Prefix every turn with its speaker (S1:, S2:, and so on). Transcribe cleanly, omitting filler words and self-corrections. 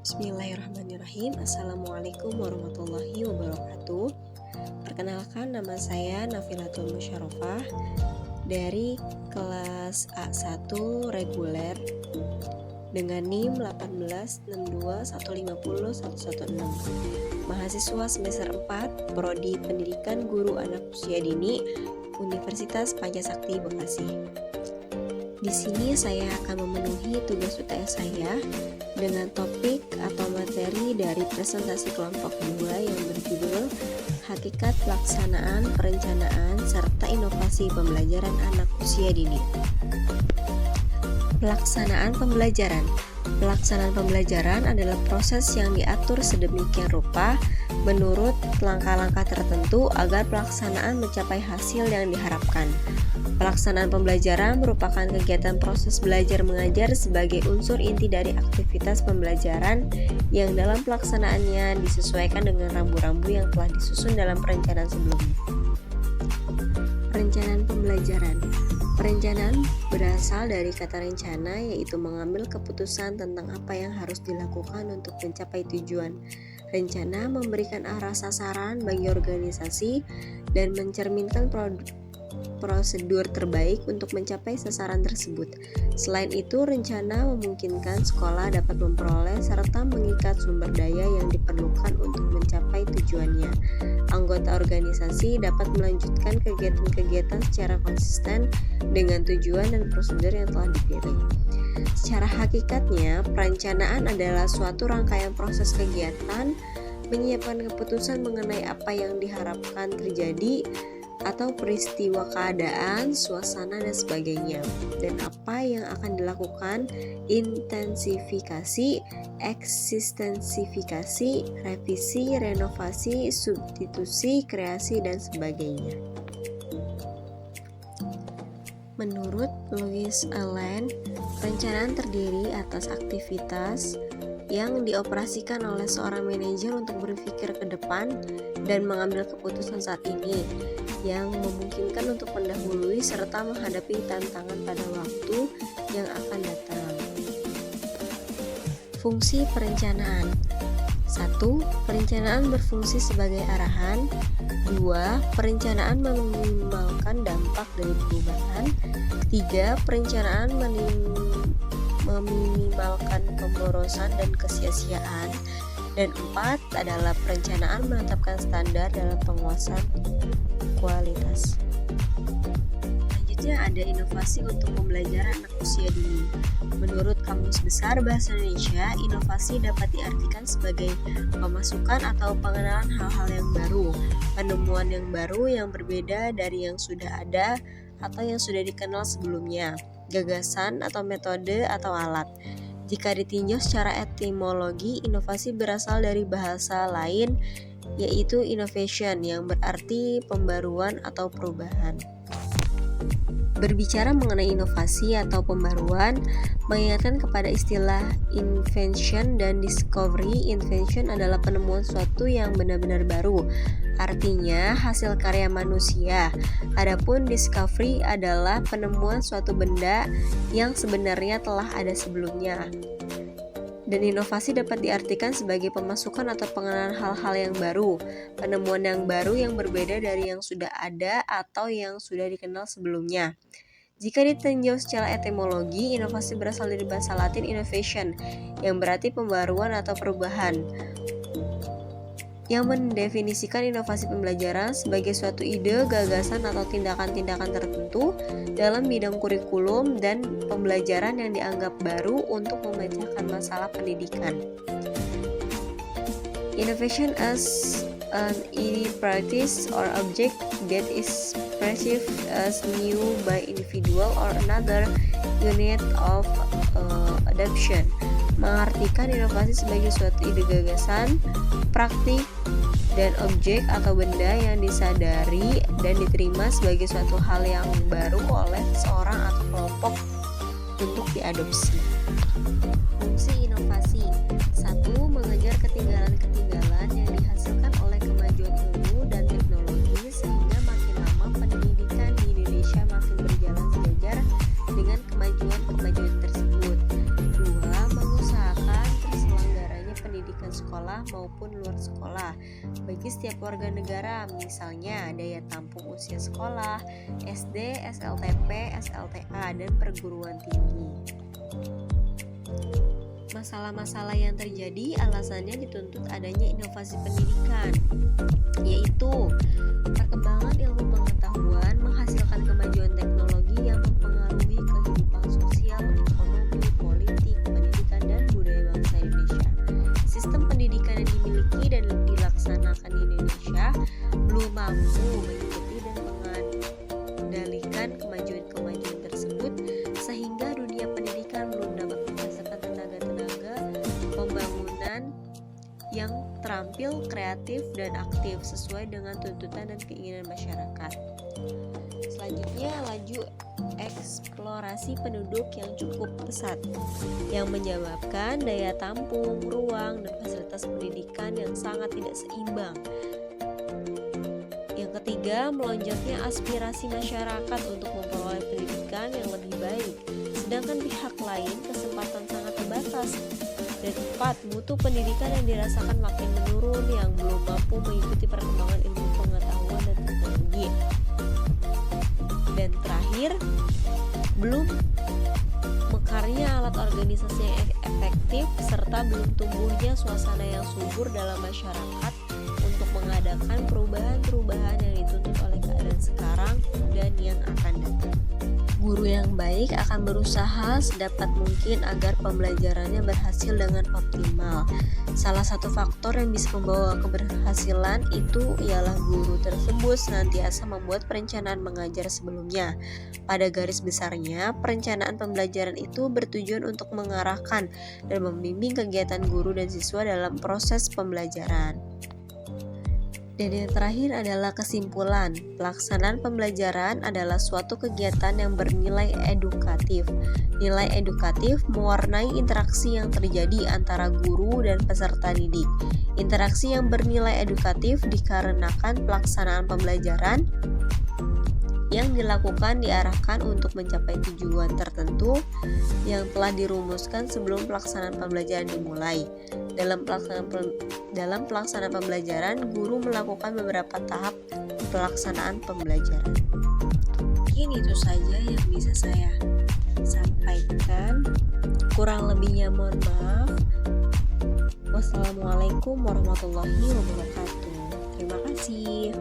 S1: Bismillahirrahmanirrahim. Assalamualaikum warahmatullahi wabarakatuh. Perkenalkan, nama saya Nafilatul Musyarofah dari kelas A1 reguler dengan NIM 18621501116. Mahasiswa semester 4 Prodi Pendidikan Guru Anak Usia Dini, Universitas Pancasakti Bekasi. Di sini saya akan memenuhi tugas UTS saya dengan topik atau materi dari presentasi kelompok 2 yang berjudul Hakikat Pelaksanaan, Perencanaan, serta Inovasi Pembelajaran Anak Usia Dini. Pelaksanaan pembelajaran. Pelaksanaan pembelajaran adalah proses yang diatur sedemikian rupa menurut langkah-langkah tertentu agar pelaksanaan mencapai hasil yang diharapkan. Pelaksanaan pembelajaran merupakan kegiatan proses belajar mengajar sebagai unsur inti dari aktivitas pembelajaran yang dalam pelaksanaannya disesuaikan dengan rambu-rambu yang telah disusun dalam perencanaan sebelumnya. Perencanaan pembelajaran. Perencanaan berasal dari kata rencana, yaitu mengambil keputusan tentang apa yang harus dilakukan untuk mencapai tujuan. Rencana memberikan arah sasaran bagi organisasi dan mencerminkan prosedur terbaik untuk mencapai sasaran tersebut. Selain itu, rencana memungkinkan sekolah dapat memperoleh serta mengikat sumber daya yang diperlukan untuk mencapai tujuannya. Anggota organisasi dapat melanjutkan kegiatan-kegiatan secara konsisten dengan tujuan dan prosedur yang telah dipilih. Secara hakikatnya, perencanaan adalah suatu rangkaian proses kegiatan, menyiapkan keputusan mengenai apa yang diharapkan terjadi atau peristiwa keadaan, suasana, dan sebagainya, dan apa yang akan dilakukan, intensifikasi, eksistensifikasi, revisi, renovasi, substitusi, kreasi, dan sebagainya. Menurut Louis Allen, perencanaan terdiri atas aktivitas yang dioperasikan oleh seorang manajer untuk berpikir ke depan dan mengambil keputusan saat ini, yang memungkinkan untuk mendahului serta menghadapi tantangan pada waktu yang akan datang. Fungsi perencanaan. 1. Perencanaan berfungsi sebagai arahan. 2. Perencanaan meminimalkan dampak dari perubahan. 3. Perencanaan meminimalkan pemborosan dan kesia-siaan. Dan 4 adalah perencanaan menetapkan standar dalam penguasaan kualitas. Selanjutnya ada inovasi untuk pembelajaran anak usia dini. Menurut Kamus Besar Bahasa Indonesia, inovasi dapat diartikan sebagai pemasukan atau pengenalan hal-hal yang baru, penemuan yang baru yang berbeda dari yang sudah ada atau yang sudah dikenal sebelumnya, gagasan atau metode atau alat. Jika ditinjau secara etimologi, inovasi berasal dari bahasa lain, yaitu innovation, yang berarti pembaruan atau perubahan. Berbicara mengenai inovasi atau pembaruan, mengingatkan kepada istilah invention dan discovery. Invention adalah penemuan sesuatu yang benar-benar baru, artinya hasil karya manusia. Adapun discovery adalah penemuan suatu benda yang sebenarnya telah ada sebelumnya. Dan inovasi dapat diartikan sebagai pemasukan atau pengenalan hal-hal yang baru, penemuan yang baru yang berbeda dari yang sudah ada atau yang sudah dikenal sebelumnya. Jika ditinjau secara etimologi, inovasi berasal dari bahasa Latin innovation, yang berarti pembaruan atau perubahan, yang mendefinisikan inovasi pembelajaran sebagai suatu ide, gagasan, atau tindakan-tindakan tertentu dalam bidang kurikulum dan pembelajaran yang dianggap baru untuk memecahkan masalah pendidikan. Innovation is an ideal practice or object that is perceived as new by individual or another unit of adoption. Mengartikan inovasi sebagai suatu ide, gagasan, praktik, dan objek atau benda yang disadari dan diterima sebagai suatu hal yang baru oleh seseorang atau kelompok untuk diadopsi. Fungsi inovasi. 1. Mengejar ketinggalan-ketinggalan yang dihasilkan oleh kemajuan ilmu dan teknologi, sehingga makin lama pendidikan di Indonesia makin berjalan sejajar dengan kemajuan tersebut. 2. Mengusahakan terselenggaranya pendidikan sekolah maupun luar sekolah bagi setiap warga negara, misalnya daya tampung usia sekolah, SD, SLTP, SLTA, dan perguruan tinggi. Masalah-masalah yang terjadi alasannya dituntut adanya inovasi pendidikan, yaitu perkembangan ilmu pengetahuan menghasilkan kemajuan teknologi yang mempengaruhi kehidupan sosial, ekonomi, politik, pendidikan, dan budaya bangsa Indonesia. Sistem pendidikan yang dimiliki dan dilaksanakan di Indonesia belum mampu mengikuti dan mengendalikan kemajuan-kemajuan tersebut, sehingga dunia pendidikan belum dapat menghasilkan tenaga-tenaga pembangunan yang terampil, kreatif, dan aktif sesuai dengan tuntutan dan keinginan masyarakat. Selanjutnya, laju eksplorasi penduduk yang cukup pesat yang menyebabkan daya tampung, ruang, dan fasilitas pendidikan yang sangat tidak seimbang. Yang ketiga, melonjaknya aspirasi masyarakat untuk memperoleh pendidikan yang lebih baik, sedangkan pihak lain kesempatan sangat terbatas. Dan keempat, mutu pendidikan yang dirasakan makin menurun yang belum mampu mengikuti perkembangan ilmu pengetahuan dan teknologi. Dan terakhir, belum mekarnya alat organisasi yang efektif serta belum tumbuhnya suasana yang subur dalam masyarakat untuk mengadakan perubahan-perubahan yang dituntut oleh keadaan sekarang dan yang akan datang. Guru yang baik akan berusaha sedapat mungkin agar pembelajarannya berhasil dengan optimal. Salah satu faktor yang bisa membawa keberhasilan itu ialah guru tersebut senantiasa membuat perencanaan mengajar sebelumnya. Pada garis besarnya, perencanaan pembelajaran itu bertujuan untuk mengarahkan dan membimbing kegiatan guru dan siswa dalam proses pembelajaran. Dan yang terakhir adalah kesimpulan. Pelaksanaan pembelajaran adalah suatu kegiatan yang bernilai edukatif. Nilai edukatif mewarnai interaksi yang terjadi antara guru dan peserta didik. Interaksi yang bernilai edukatif dikarenakan pelaksanaan pembelajaran yang dilakukan diarahkan untuk mencapai tujuan tertentu yang telah dirumuskan sebelum pelaksanaan pembelajaran dimulai. Dalam pelaksanaan pembelajaran, guru melakukan beberapa tahap pelaksanaan pembelajaran. Mungkin itu saja yang bisa saya sampaikan. Kurang lebihnya mohon maaf. Wassalamualaikum warahmatullahi wabarakatuh. Terima kasih.